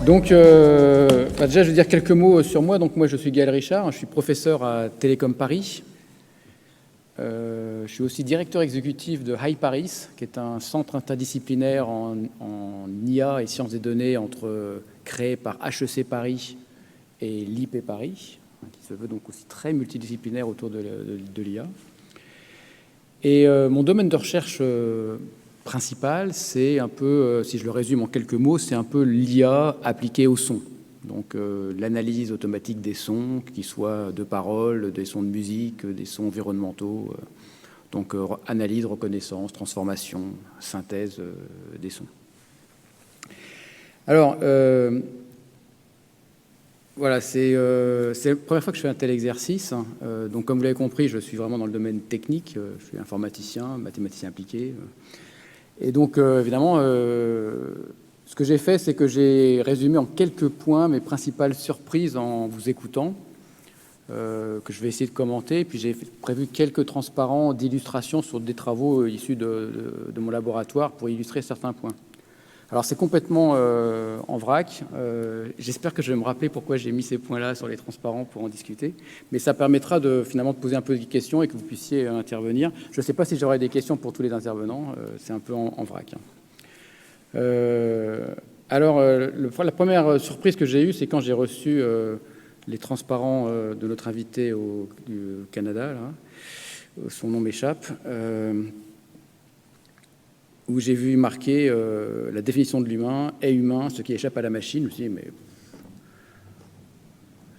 Donc, déjà, je vais dire quelques mots sur moi. Donc, moi, je suis Gaël Richard, je suis professeur à Télécom Paris. Je suis aussi directeur exécutif de Hi Paris, qui est un centre interdisciplinaire en IA et sciences des données créé par HEC Paris et l'IP Paris, qui se veut donc aussi très multidisciplinaire autour de l'IA. Et mon domaine de recherche principal, c'est un peu, si je le résume en quelques mots, c'est un peu l'IA appliquée au son. Donc l'analyse automatique des sons, qu'ils soient de paroles, des sons de musique, des sons environnementaux. Donc analyse, reconnaissance, transformation, synthèse des sons. Alors, voilà, c'est la première fois que je fais un tel exercice. Donc comme vous l'avez compris, je suis vraiment dans le domaine technique. Je suis informaticien, mathématicien appliqué. Et donc, évidemment, ce que j'ai fait, c'est que j'ai résumé en quelques points mes principales surprises en vous écoutant, que je vais essayer de commenter. Et puis, j'ai prévu quelques transparents d'illustration sur des travaux issus de mon laboratoire pour illustrer certains points. Alors, c'est complètement en vrac. J'espère que je vais me rappeler pourquoi j'ai mis ces points-là sur les transparents pour en discuter. Mais ça permettra finalement de poser un peu de questions et que vous puissiez intervenir. Je ne sais pas si j'aurai des questions pour tous les intervenants. C'est un peu en vrac. Alors, la première surprise que j'ai eue, c'est quand j'ai reçu les transparents de notre invité du Canada. Là. Son nom m'échappe. Où j'ai vu marquer la définition de l'humain est humain, ce qui échappe à la machine. Je me suis dit, mais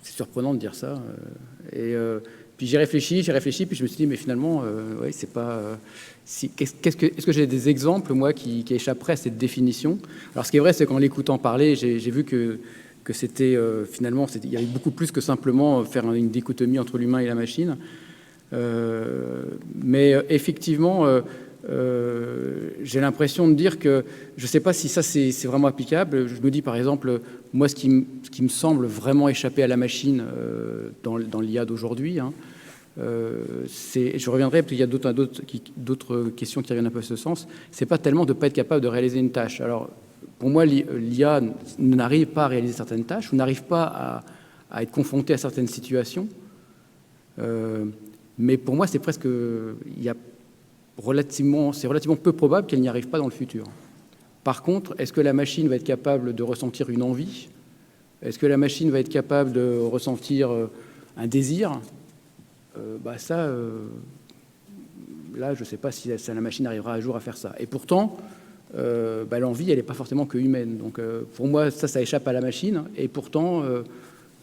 c'est surprenant de dire ça. Puis j'ai réfléchi, puis je me suis dit, mais finalement, ouais, c'est pas. Est-ce que j'ai des exemples, moi, qui échapperaient à cette définition? Alors, ce qui est vrai, c'est qu'en l'écoutant parler, j'ai vu que c'était finalement, il y avait beaucoup plus que simplement faire une dichotomie entre l'humain et la machine. Mais effectivement. J'ai l'impression de dire que je ne sais pas si ça c'est vraiment applicable. Je me dis par exemple, moi ce qui me semble vraiment échapper à la machine dans l'IA d'aujourd'hui, je reviendrai parce qu'il y a d'autres questions qui reviennent un peu à ce sens, c'est pas tellement de ne pas être capable de réaliser une tâche. Alors pour moi l'IA n'arrive pas à réaliser certaines tâches ou n'arrive pas à être confrontée à certaines situations, mais pour moi c'est presque, c'est relativement peu probable qu'elle n'y arrive pas dans le futur. Par contre, est-ce que la machine va être capable de ressentir une envie? Est-ce que la machine va être capable de ressentir un désir? Là, je ne sais pas si la machine arrivera un jour à faire ça. Et pourtant, l'envie, elle n'est pas forcément que humaine. Donc, pour moi, ça échappe à la machine. Et pourtant,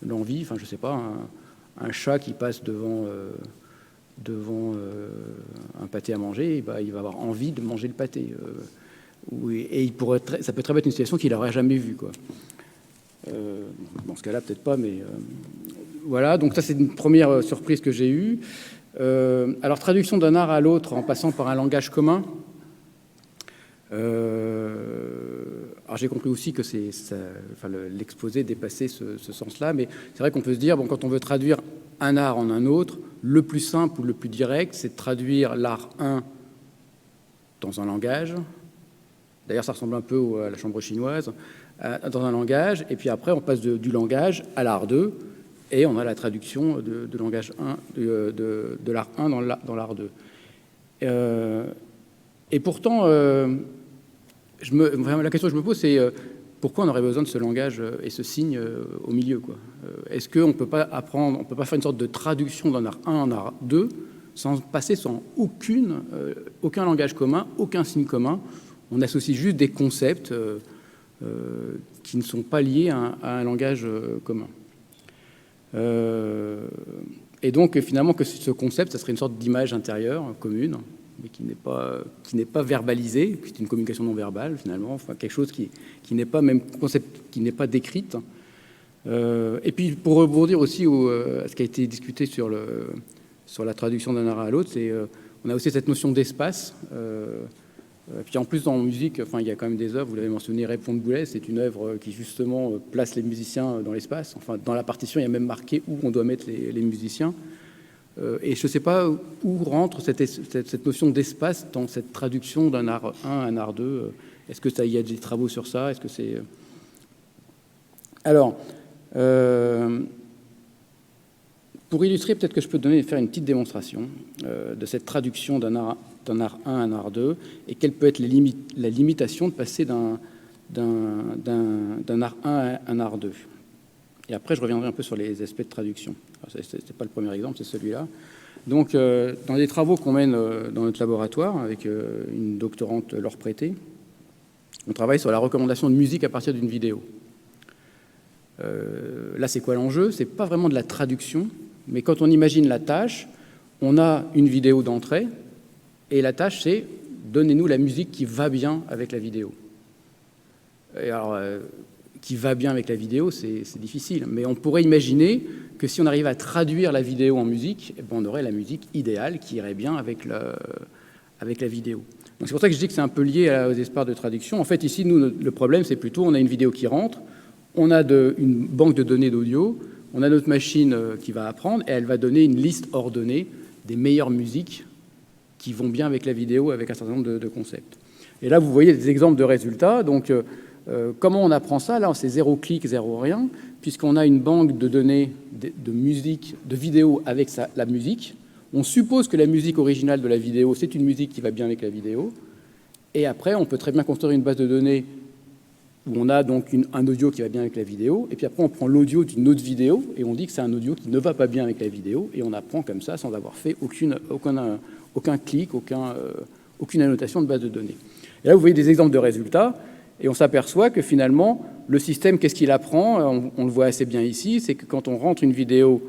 l'envie, je ne sais pas, un chat qui passe devant un pâté à manger, il va avoir envie de manger le pâté. Et ça peut très bien être une situation qu'il n'aurait jamais vue, quoi. Dans ce cas-là, peut-être pas, mais voilà. Donc ça, c'est une première surprise que j'ai eue. Alors, traduction d'un art à l'autre en passant par un langage commun. Alors j'ai compris aussi que l'exposé dépassait ce sens-là, mais c'est vrai qu'on peut se dire, bon, quand on veut traduire un art en un autre, le plus simple ou le plus direct, c'est de traduire l'art 1 dans un langage. D'ailleurs, ça ressemble un peu à la chambre chinoise, dans un langage, et puis après, on passe du langage à l'art 2, et on a la traduction de langage 1, de l'art 1 dans l'art 2. Et pourtant, la question que je me pose, c'est pourquoi on aurait besoin de ce langage et ce signe au milieu, quoi. Est-ce qu'on ne peut pas apprendre, on ne peut pas faire une sorte de traduction d'un art 1 en art 2 sans passer sans aucun langage commun, aucun signe commun? On associe juste des concepts qui ne sont pas liés à un langage commun. Et donc, finalement, que ce concept, ça serait une sorte d'image intérieure commune, mais qui n'est pas verbalisée, c'est une communication non verbale, finalement, quelque chose qui n'est pas même concept, qui n'est pas décrite. Et puis, pour rebondir aussi à ce qui a été discuté sur la traduction d'un art à l'autre, on a aussi cette notion d'espace. Puis en plus, dans la musique, il y a quand même des œuvres, vous l'avez mentionné, Répond de Boulet, c'est une œuvre qui justement place les musiciens dans l'espace. Enfin, dans la partition, il y a même marqué où on doit mettre les musiciens. Et je ne sais pas où rentre cette notion d'espace dans cette traduction d'un art 1 à un art 2. Est-ce que il y a des travaux sur ça? Est-ce que c'est... Alors, pour illustrer, peut-être que je peux faire une petite démonstration de cette traduction d'un art 1 à un art 2, et quelle peut être la limitation de passer d'un art 1 à un art 2. Et après, je reviendrai un peu sur les aspects de traduction. Ce n'est pas le premier exemple, c'est celui-là. Donc, dans les travaux qu'on mène dans notre laboratoire, avec une doctorante Laure Prété, on travaille sur la recommandation de musique à partir d'une vidéo. Là, c'est quoi l'enjeu? C'est pas vraiment de la traduction, mais quand on imagine la tâche, on a une vidéo d'entrée, et la tâche, c'est donnez-nous la musique qui va bien avec la vidéo. Et alors, qui va bien avec la vidéo, c'est difficile, mais on pourrait imaginer que si on arrive à traduire la vidéo en musique, eh ben, on aurait la musique idéale qui irait bien avec la vidéo. Donc c'est pour ça que je dis que c'est un peu lié aux espoirs de traduction. En fait, ici, nous, le problème, c'est plutôt on a une vidéo qui rentre, on a une banque de données d'audio, on a notre machine qui va apprendre, et elle va donner une liste ordonnée des meilleures musiques qui vont bien avec la vidéo, avec un certain nombre de concepts. Et là, vous voyez des exemples de résultats. Donc, comment on apprend ça? Là, c'est 0 clic, 0 rien, puisqu'on a une banque de données de musique, de vidéo avec la musique. On suppose que la musique originale de la vidéo, c'est une musique qui va bien avec la vidéo. Et après, on peut très bien construire une base de données où on a donc un audio qui va bien avec la vidéo. Et puis après, on prend l'audio d'une autre vidéo et on dit que c'est un audio qui ne va pas bien avec la vidéo. Et on apprend comme ça sans avoir fait aucun clic, aucune annotation de base de données. Et là, vous voyez des exemples de résultats. Et on s'aperçoit que finalement, le système, qu'est-ce qu'il apprend? On le voit assez bien ici, c'est que quand on rentre une vidéo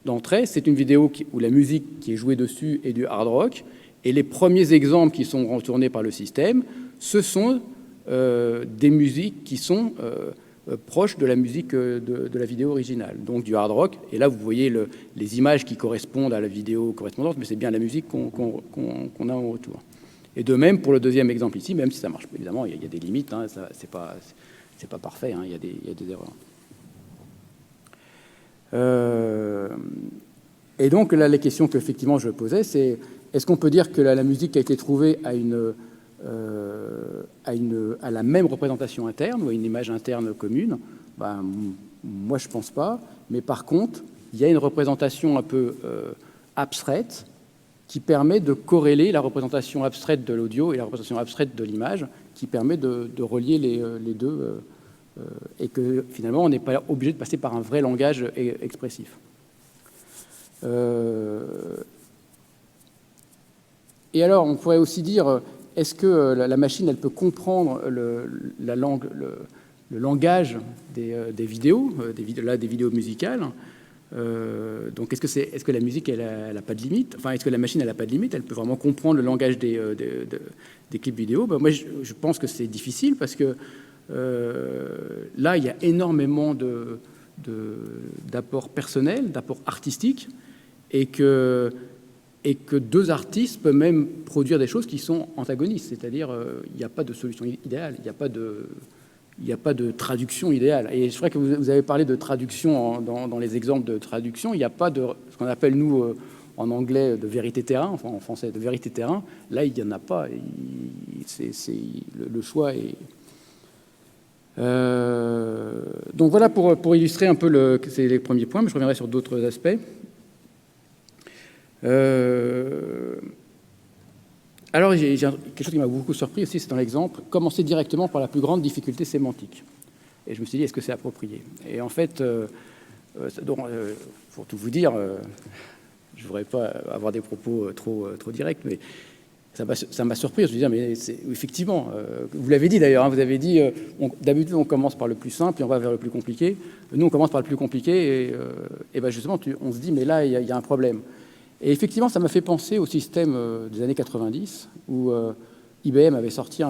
d'entrée, c'est une vidéo où la musique qui est jouée dessus est du hard rock. Et les premiers exemples qui sont retournés par le système, ce sont des musiques qui sont proches de la musique de la vidéo originale, donc du hard rock. Et là, vous voyez les images qui correspondent à la vidéo correspondante, mais c'est bien la musique qu'on a en retour. Et de même pour le deuxième exemple ici, même si ça marche, évidemment, il y a des limites, hein, c'est pas parfait, hein, il y a des erreurs. Et donc là, les questions qu'effectivement je posais, c'est est-ce qu'on peut dire que la musique qui a été trouvée a la même représentation interne ou à une image interne commune? Ben, moi, je pense pas. Mais par contre, il y a une représentation un peu abstraite qui permet de corréler la représentation abstraite de l'audio et la représentation abstraite de l'image, qui permet de relier les deux, et que finalement, on n'est pas obligé de passer par un vrai langage expressif. Et alors, on pourrait aussi dire, est-ce que la machine, elle peut comprendre le langage des vidéos, des vidéos musicales? Donc, est-ce que la musique, elle n'a pas de limite? Enfin, est-ce que la machine, elle n'a pas de limite? Elle peut vraiment comprendre le langage des clips vidéo? Ben, moi, je pense que c'est difficile parce que là, il y a énormément d'apports personnels, d'apports artistiques, et que deux artistes peuvent même produire des choses qui sont antagonistes, c'est-à-dire il n'y a pas de solution idéale, il n'y a pas de traduction idéale. Et je crois que vous avez parlé de traduction dans les exemples de traduction, il n'y a pas de ce qu'on appelle, nous, en anglais, de vérité terrain, enfin en français, de vérité terrain. Là, il n'y en a pas. Le choix est... donc voilà pour illustrer un peu c'est les premiers points, mais je reviendrai sur d'autres aspects. Alors, j'ai quelque chose qui m'a beaucoup surpris aussi, c'est dans l'exemple, commencer directement par la plus grande difficulté sémantique. Et je me suis dit, est-ce que c'est approprié? Et en fait, pour tout vous dire, je ne voudrais pas avoir des propos trop directs, mais ça m'a surpris. Je me suis dit, mais effectivement, vous l'avez dit d'ailleurs, hein, vous avez dit, d'habitude on commence par le plus simple et on va vers le plus compliqué. Nous, on commence par le plus compliqué et ben justement, on se dit, mais là, il y a un problème. Et effectivement, ça m'a fait penser au système des années 90, où IBM avait sorti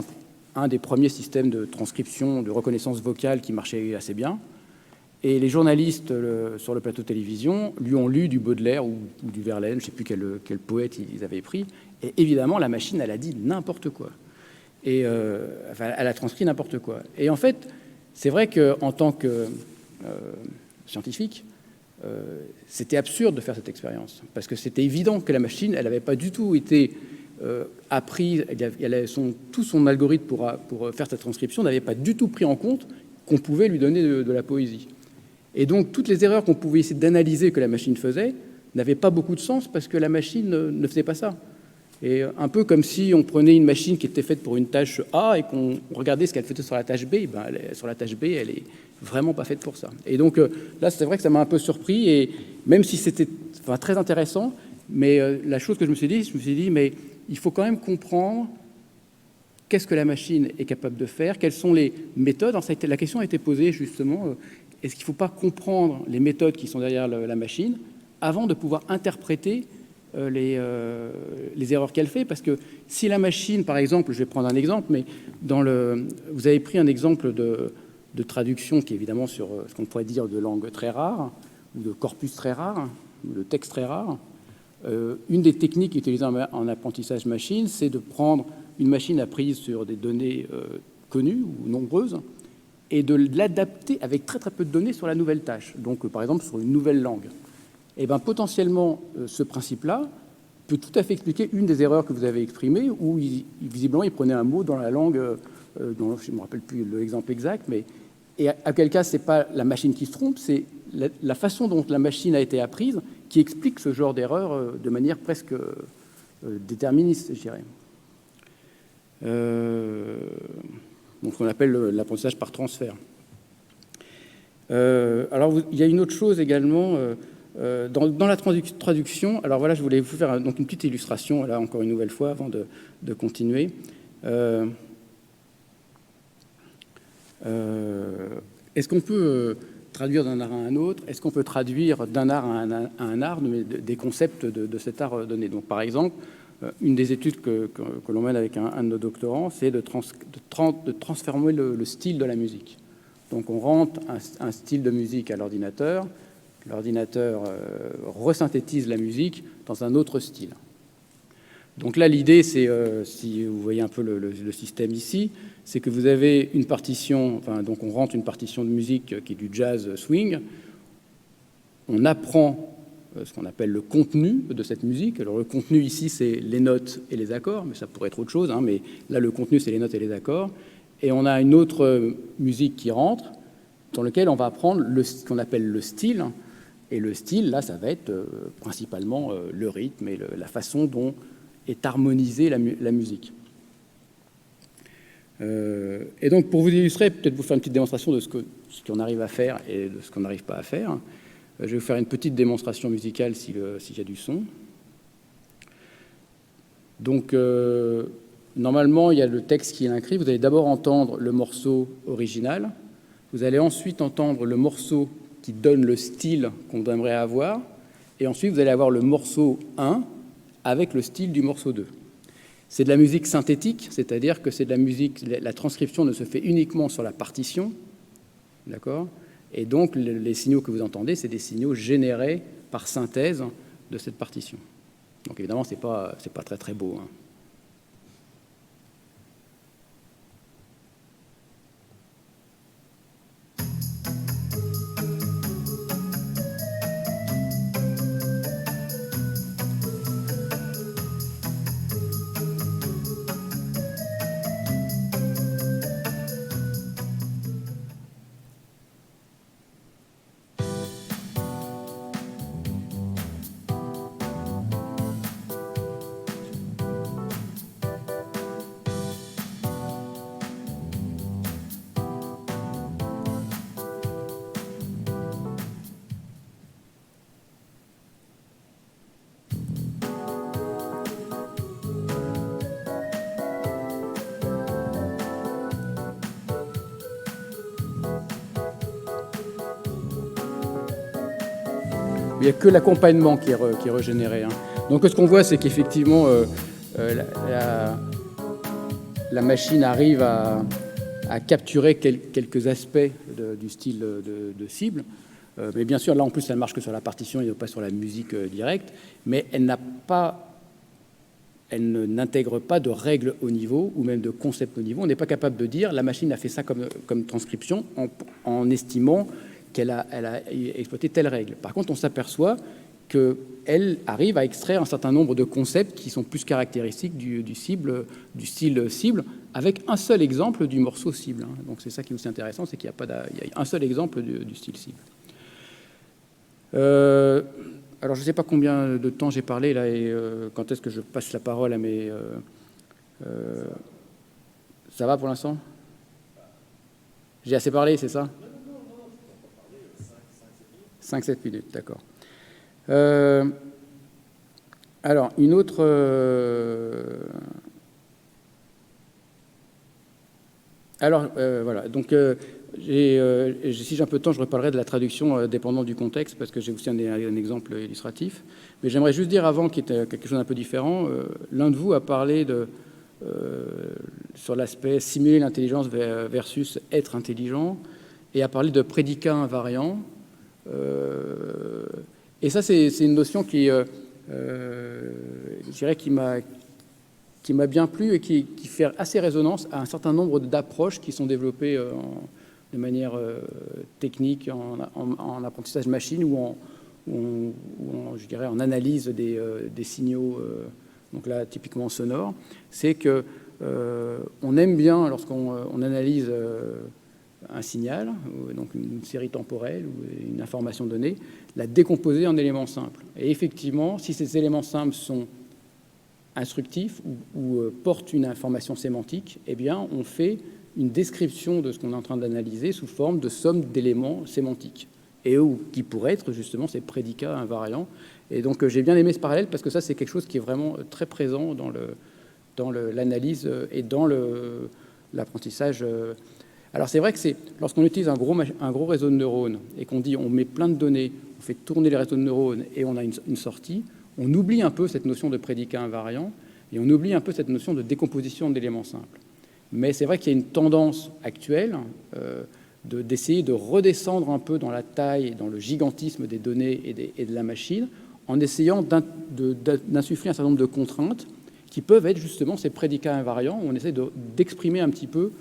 un des premiers systèmes de transcription, de reconnaissance vocale qui marchait assez bien. Et les journalistes sur le plateau de télévision lui ont lu du Baudelaire ou du Verlaine, je ne sais plus quel poète ils avaient pris. Et évidemment, la machine, elle a dit n'importe quoi. Et enfin, elle a transcrit n'importe quoi. Et en fait, c'est vrai qu'en tant que scientifique, c'était absurde de faire cette expérience, parce que c'était évident que la machine, elle n'avait pas du tout été apprise, tout son algorithme pour faire cette transcription n'avait pas du tout pris en compte qu'on pouvait lui donner de la poésie. Et donc, toutes les erreurs qu'on pouvait essayer d'analyser que la machine faisait n'avaient pas beaucoup de sens parce que la machine ne faisait pas ça. Et un peu comme si on prenait une machine qui était faite pour une tâche A et qu'on regardait ce qu'elle faisait sur la tâche B. Ben, sur la tâche B, elle est vraiment pas faite pour ça. Et donc là, c'est vrai que ça m'a un peu surpris, et même si c'était très intéressant, mais la chose que je me suis dit, mais il faut quand même comprendre qu'est-ce que la machine est capable de faire, quelles sont les méthodes. La question a été posée justement, est-ce qu'il ne faut pas comprendre les méthodes qui sont derrière la machine avant de pouvoir interpréter les erreurs qu'elle fait? Parce que si la machine, par exemple, je vais prendre un exemple, mais vous avez pris un exemple de traduction qui est évidemment sur ce qu'on pourrait dire de langue très rare, ou de corpus très rare, ou de texte très rare. Une des techniques utilisées en apprentissage machine, c'est de prendre une machine apprise sur des données connues ou nombreuses et de l'adapter avec très très peu de données sur la nouvelle tâche. Donc, par exemple, sur une nouvelle langue. Et bien, potentiellement, ce principe-là peut tout à fait expliquer une des erreurs que vous avez exprimées, où visiblement, il prenait un mot dans la langue, dont je ne me rappelle plus l'exemple exact, mais et à quel cas, ce n'est pas la machine qui se trompe, c'est la façon dont la machine a été apprise qui explique ce genre d'erreur de manière presque déterministe, je dirais. Donc, ce qu'on appelle l'apprentissage par transfert. Alors, il y a une autre chose également dans la traduction. Alors voilà, je voulais vous faire donc une petite illustration, là, encore une nouvelle fois, avant de continuer. Est-ce qu'on peut traduire d'un art à un autre? Est-ce qu'on peut traduire d'un art à un art des concepts de cet art donné? Donc, par exemple, une des études que l'on mène avec un de nos doctorants, c'est de transformer le style de la musique. Donc, on rentre un style de musique à l'ordinateur resynthétise la musique dans un autre style. Donc là, l'idée, c'est, si vous voyez un peu le système ici, c'est que vous avez une partition, donc on rentre une partition de musique qui est du jazz swing, on apprend ce qu'on appelle le contenu de cette musique. Alors le contenu ici, c'est les notes et les accords, mais ça pourrait être autre chose, hein, mais là, le contenu, c'est les notes et les accords. Et on a une autre musique qui rentre, dans laquelle on va apprendre ce qu'on appelle le style. Et le style, là, ça va être principalement le rythme et la façon dont est harmonisée la musique. Et donc, pour vous illustrer, peut-être vous faire une petite démonstration de ce qu'on arrive à faire et de ce qu'on n'arrive pas à faire, je vais vous faire une petite démonstration musicale s'il y a du son. Donc, normalement, il y a le texte qui est inscrit. Vous allez d'abord entendre le morceau original. Vous allez ensuite entendre le morceau qui donne le style qu'on aimerait avoir. Et ensuite, vous allez avoir le morceau 1 avec le style du morceau 2. C'est de la musique synthétique, c'est-à-dire que c'est de la musique, la transcription ne se fait uniquement sur la partition, d'accord? Et donc, les signaux que vous entendez, c'est des signaux générés par synthèse de cette partition. Donc, évidemment, c'est pas très, très beau, hein. Il n'y a que l'accompagnement qui est régénéré, hein. Donc ce qu'on voit, c'est qu'effectivement, la machine arrive à capturer quelques aspects du style de cible. Mais bien sûr, là, en plus, ça ne marche que sur la partition et pas sur la musique directe. Mais elle n'intègre pas de règles au niveau ou même de concepts au niveau. On n'est pas capable de dire la machine a fait ça comme transcription en estimant qu'elle a exploité telle règle. Par contre, on s'aperçoit qu'elle arrive à extraire un certain nombre de concepts qui sont plus caractéristiques du style cible, avec un seul exemple du morceau cible. Donc c'est ça qui est aussi intéressant, c'est qu'il y a un seul exemple du style cible. Alors je ne sais pas combien de temps j'ai parlé là et quand est-ce que je passe la parole à mes... ça va pour l'instant? J'ai assez parlé, c'est ça? 5-7 minutes, d'accord. Alors, une autre... voilà, donc si j'ai un peu de temps, je reparlerai de la traduction dépendant du contexte, parce que j'ai aussi un exemple illustratif. Mais j'aimerais juste dire avant, qui était quelque chose d'un peu différent, l'un de vous a parlé sur l'aspect simuler l'intelligence versus être intelligent, et a parlé de prédicat invariant. Et ça, c'est une notion qui, je dirais, qui m'a bien plu et qui fait assez résonance à un certain nombre d'approches qui sont développées de manière technique en apprentissage machine ou je dirais, en analyse des signaux, donc là, typiquement sonores. C'est que on aime bien, lorsqu'on analyse un signal, donc une série temporelle ou une information donnée, la décomposer en éléments simples. Et effectivement, si ces éléments simples sont instructifs ou portent une information sémantique, eh bien, on fait une description de ce qu'on est en train d'analyser sous forme de somme d'éléments sémantiques, et qui pourraient être justement ces prédicats invariants. Et donc, j'ai bien aimé ce parallèle parce que ça, c'est quelque chose qui est vraiment très présent dans l'analyse et dans l'apprentissage. Alors c'est vrai que lorsqu'on utilise un gros réseau de neurones et qu'on dit on met plein de données, on fait tourner les réseaux de neurones et on a une sortie, on oublie un peu cette notion de prédicat invariant et on oublie un peu cette notion de décomposition d'éléments simples. Mais c'est vrai qu'il y a une tendance actuelle d'essayer de redescendre un peu dans la taille, dans le gigantisme des données et de la machine, en essayant d'insuffler un certain nombre de contraintes qui peuvent être justement ces prédicats invariants, où on essaie d'exprimer un petit peu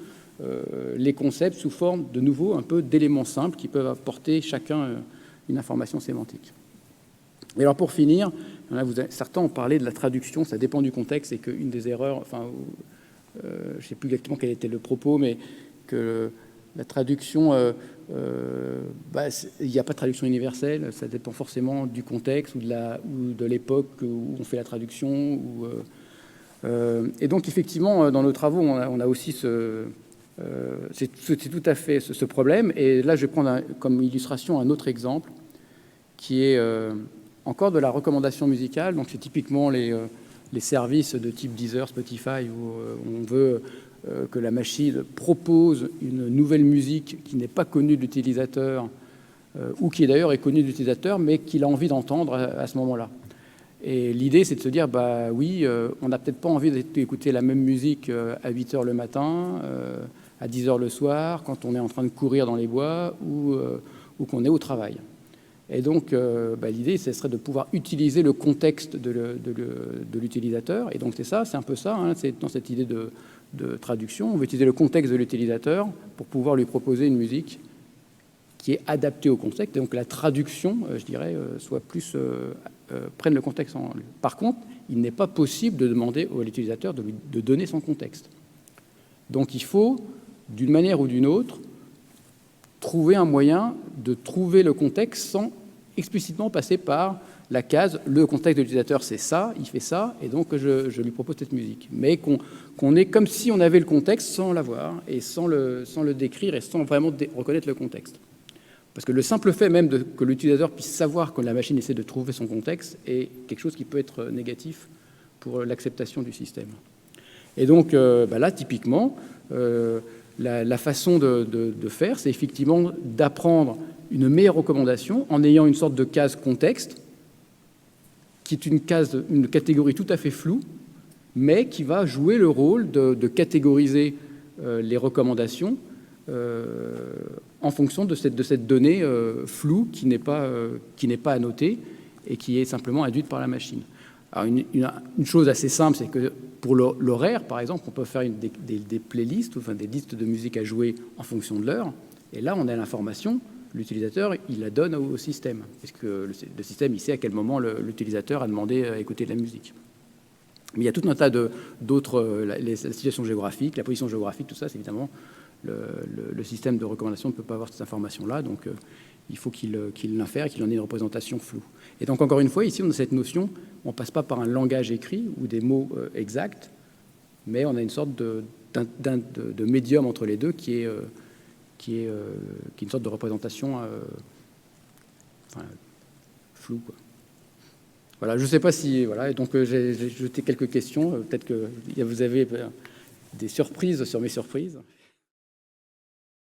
les concepts sous forme, de nouveau, un peu d'éléments simples qui peuvent apporter chacun une information sémantique. Et alors pour finir, certains ont parlé de la traduction, ça dépend du contexte, et qu'une des erreurs, enfin, je ne sais plus exactement quel était le propos, mais que la traduction, il n'y a pas de traduction universelle, ça dépend forcément du contexte ou de l'époque où on fait la traduction. Et donc effectivement, dans nos travaux, on a aussi c'est tout à fait ce problème. Et là, je vais prendre comme illustration un autre exemple qui est encore de la recommandation musicale. Donc c'est typiquement les services de type Deezer, Spotify, où on veut que la machine propose une nouvelle musique qui n'est pas connue de l'utilisateur, ou qui d'ailleurs est connue de l'utilisateur, mais qu'il a envie d'entendre à ce moment-là. Et l'idée, c'est de se dire, bah oui, on n'a peut-être pas envie d'écouter la même musique à 8 heures le matin, à 10 heures le soir, quand on est en train de courir dans les bois ou qu'on est au travail. Et donc, l'idée, ce serait de pouvoir utiliser le contexte de l'utilisateur. Et donc, c'est un peu ça, hein, c'est dans cette idée de traduction. On veut utiliser le contexte de l'utilisateur pour pouvoir lui proposer une musique qui est adaptée au contexte. Et donc, la traduction, je dirais, soit plus... prenne le contexte en lui. Par contre, il n'est pas possible de demander à l'utilisateur de donner son contexte. Donc, il faut, d'une manière ou d'une autre, trouver un moyen de trouver le contexte sans explicitement passer par la case « le contexte de l'utilisateur, c'est ça, il fait ça, et donc je lui propose cette musique ». Mais qu'on est comme si on avait le contexte sans l'avoir, et sans le décrire, et sans vraiment reconnaître le contexte. Parce que le simple fait même que l'utilisateur puisse savoir que la machine essaie de trouver son contexte est quelque chose qui peut être négatif pour l'acceptation du système. Et donc là, typiquement, la façon de faire, c'est effectivement d'apprendre une meilleure recommandation en ayant une sorte de case contexte, qui est une catégorie tout à fait floue, mais qui va jouer le rôle de catégoriser les recommandations en fonction de cette donnée floue qui n'est pas annotée et qui est simplement induite par la machine. Alors une chose assez simple, c'est que pour l'horaire, par exemple, on peut faire des playlists, enfin des listes de musique à jouer en fonction de l'heure. Et là, on a l'information l'utilisateur, il la donne au système, parce que le système, il sait à quel moment l'utilisateur a demandé à écouter de la musique. Mais il y a tout un tas d'autres, la situation géographique, la position géographique, tout ça, c'est évidemment, le système de recommandation ne peut pas avoir cette information-là, donc il faut qu'il l'infère, qu'il en ait une représentation floue. Et donc, encore une fois, ici, on a cette notion, on ne passe pas par un langage écrit ou des mots exacts, mais on a une sorte de médium entre les deux qui est une sorte de représentation floue, quoi. Voilà, je ne sais pas si... Voilà, et donc j'ai jeté quelques questions. Peut-être que vous avez des surprises sur mes surprises.